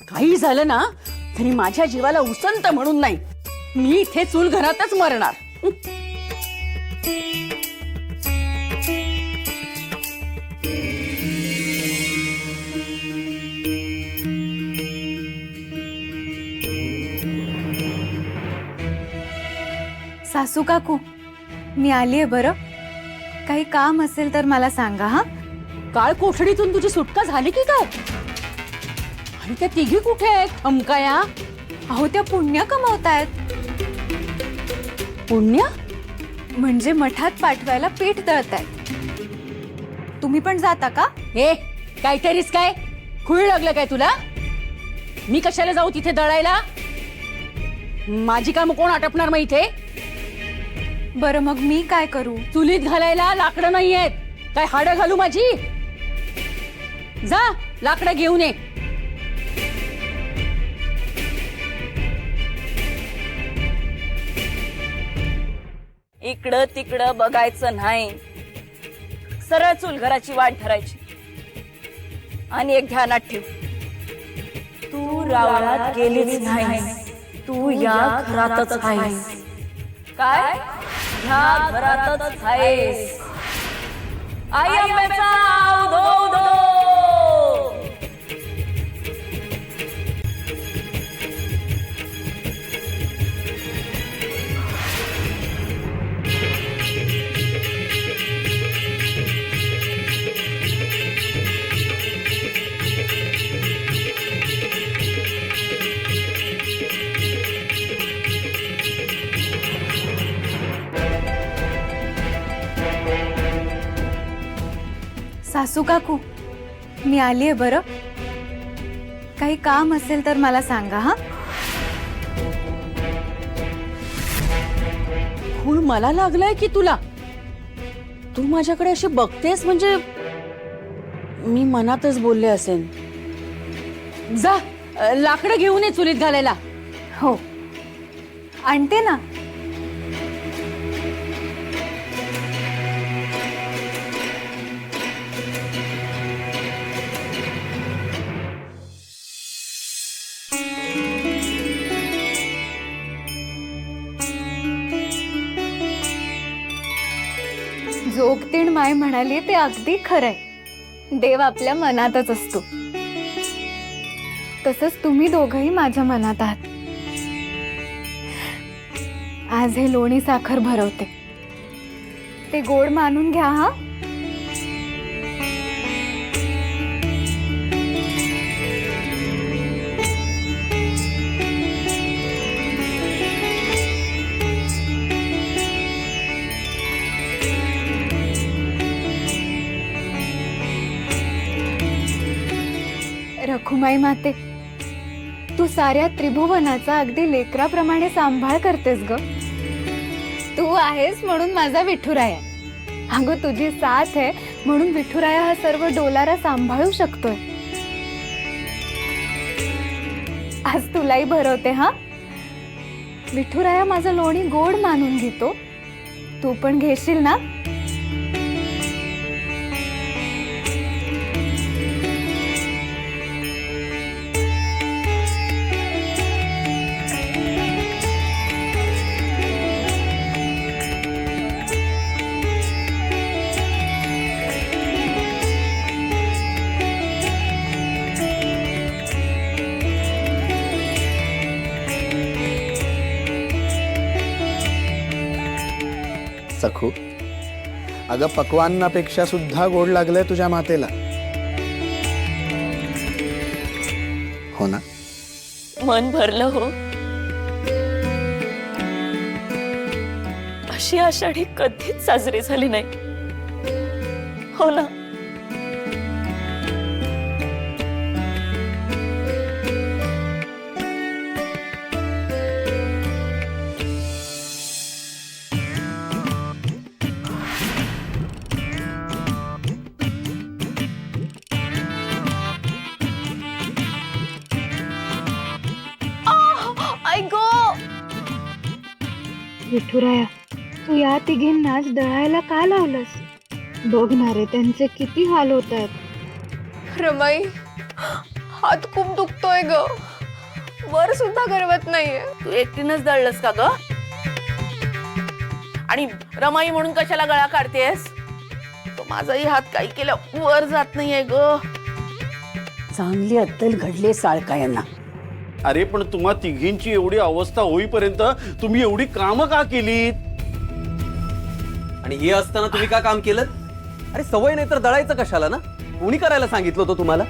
काही झालं ना तरी माझ्या जीवाला उसंत म्हणून नाही, मी इथे चूल घरातच मरणार. सासू काकू, मी आलीये बरं. काही काम असेल तर मला सांगा हा. काळ कोठडीतून तुझी सुटका झाली की काय? आणि त्या तिघी कुठे आहेत? हमकाया अहो, त्या पुण्य कमवतायत. पुण्य म्हणजे मठात पाठवायला पीठ दळतायत. तुम्ही पण जाता का? हे काहीतरीच काय खुळ लागलं काय तुला? मी कशाला जाऊ तिथे दळायला? माझी काम कोण आटपणार मग इथे? बरं मग मी काय करू? चुलीत घालायला लाकडं नाही आहेत काय? हाडं घालू माझी? जा लाकडं घेऊन ये. इकडं तिकडं बघायचं नाही, सरळ चूल घराची वाट धरायची. आणि एक ध्यानात ठेव, तू रावणात गेलीच नाहीस, तू या घरातच आहेस. काय? ह्या घरातच आहेस. आई अंबेचा उदो उदो. सासू काकू, मी आलीये बरं. काही काम असेल तर मला सांगा हा. खूळ मला लागलाय की तुला? तू माझ्याकडे अशी बघतेस म्हणजे मी मनातच बोलले असेन. जा लाकडं घेऊन ये चुलीत घालायला. हो, आणते ना. जोगतीण माय म्हणाली ते अगदी खरंय. देव आपल्या मनातच असतो. तसंच तुम्ही दोघंही माझ्या मनात आहात. आज हे लोणी साखर भरवते, ते गोड मानून घ्या हा. रखुमाई माते, तू साऱ्या त्रिभुवनाचा अगदी लेकराप्रमाणे सांभाळ करतेस ग. तू आहेस म्हणून माझा विठुराया. अगं तुझी साथ आहे म्हणून विठुराया हा सर्व डोलारा सांभाळू शकतोय. आज तुलाही भरवते हा. विठुराया माझं लोणी गोड मानून घेतो, तू पण घेशील ना? सखू, अगं पक्वान्नापेक्षा सुद्धा गोड लागलंय तुझ्या मातेला, हो ना? मन भरलं हो. अशी आषाढी कधीच साजरी झाली नाही, हो ना? विठुराया, तू या तिघींनाच दळायला का लावलंस? बघणारे त्यांचे किती हाल होत आहेत. रमाई, हात खूप दुखतोय ग, वर सुद्धा करवत नाहीये. तू एकटीनच दळलंस का ग? आणि रमाई म्हणून कशाला गळा काढतेस? तो माझाही हात काही केलं वर जात नाहीये ग. चांगली अद्दल घडले साळका यांना. अरे पण तुम्हा तिघींची एवढी अवस्था होईपर्यंत तुम्ही एवढी कामं का केलीत? आणि हे असताना तुम्ही का काम केलं? अरे सवय नाही तर दळायचं कशाला ना? कोणी करायला सांगितलं होतं तुम्हाला?